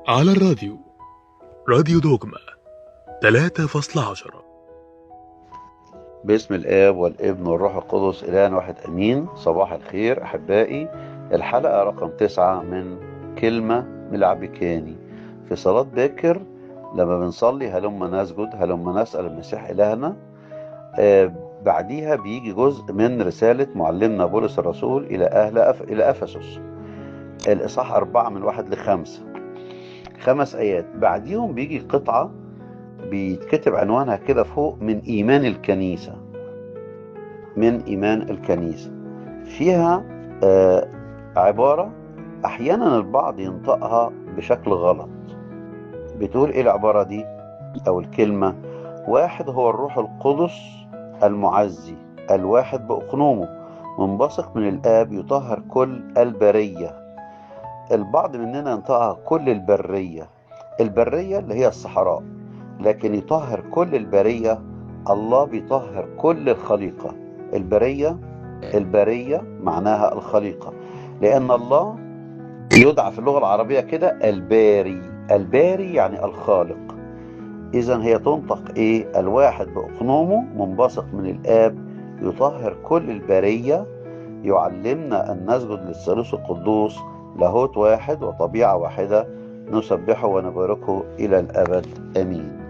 على الراديو، راديو دوجما 3.10. باسم الآب والابن والروح القدس إله واحد أمين. صباح الخير أحبائي. الحلقة رقم 9 من كلمة ملعبكاني. في صلاة باكر لما بنصلي هلما نسجد هلما نسأل المسيح إلهنا، بعديها بيجي جزء من رسالة معلمنا بولس الرسول إلى أفسس، الإصحاح 4 من 1-5، 5 آيات. بعديهم بيجي قطعة بيتكتب عنوانها كده فوق: من إيمان الكنيسة. من إيمان الكنيسة فيها عبارة أحيانا البعض ينطقها بشكل غلط. بتقول إيه العبارة دي أو الكلمة؟ واحد هو الروح القدس المعزي، الواحد بأقنومه، منبثق من الآب، يطهر كل البرية. البعض مننا ينطقها كل البرية. البرية اللي هي الصحراء، لكن يطهر كل البرية. الله بيطهر كل الخليقة. البرية معناها الخليقة، لأن الله يدعى في اللغة العربية كده الباري. الباري يعني الخالق. إذن هي تنطق إيه؟ الواحد بأقنومه، منبثق من الآب، يطهر كل البرية، يعلمنا أن نسجد للثالوث القدوس، لاهوت واحد وطبيعة واحدة، نسبحه ونباركه إلى الأبد آمين.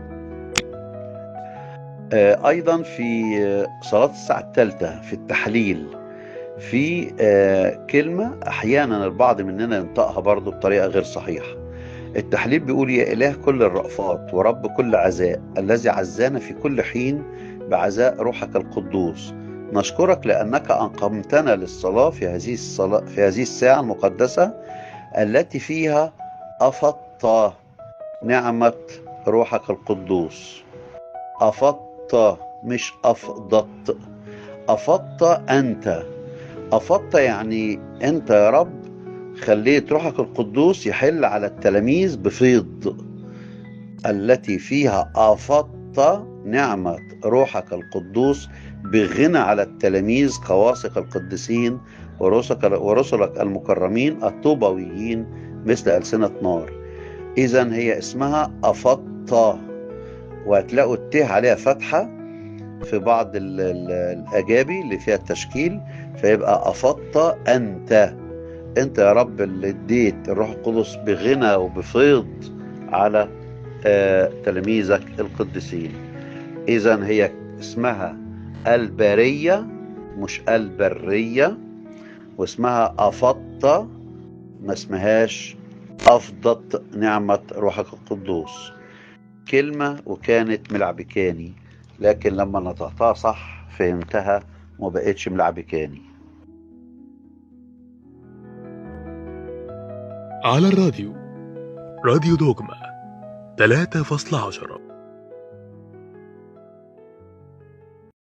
أيضا في صلاة الساعة الثالثة في التحليل في كلمة أحيانا البعض مننا ينطقها برضو بطريقة غير صحيحة. التحليل بيقول: يا إله كل الرأفات ورب كل عزاء، الذي عزانا في كل حين بعزاء روحك القدوس، نشكرك لأنك أنقمتنا للصلاة في هذه الساعة المقدسة التي فيها أفضت نعمة روحك القدوس. أفضت مش أفضت. أفضت أنت. أفضت يعني أنت يا رب خليت روحك القدوس يحل على التلاميذ بفيض، التي فيها أفضت نعمة روحك القدوس بغنى على التلاميذ قواصق القديسين ورسلك المكرمين الطوبويين مثل ألسنة نار. إذن هي اسمها أفضت، وهتلاقوا التاء عليها فتحة في بعض الأجابي اللي فيها التشكيل، فيبقى أفضت أنت يا رب اللي اديت الروح القدس بغنى وبفيض على تلاميذك القديسين. إذن هي اسمها البرية مش البرية، واسمها أفضت، ما اسمهاش أفضت نعمة روحك القدوس. كلمة وكانت ملعبكاني، لكن لما نطقتها صح فهمتها وما بقتش ملعبكاني. على الراديو، راديو دوجما 3.10.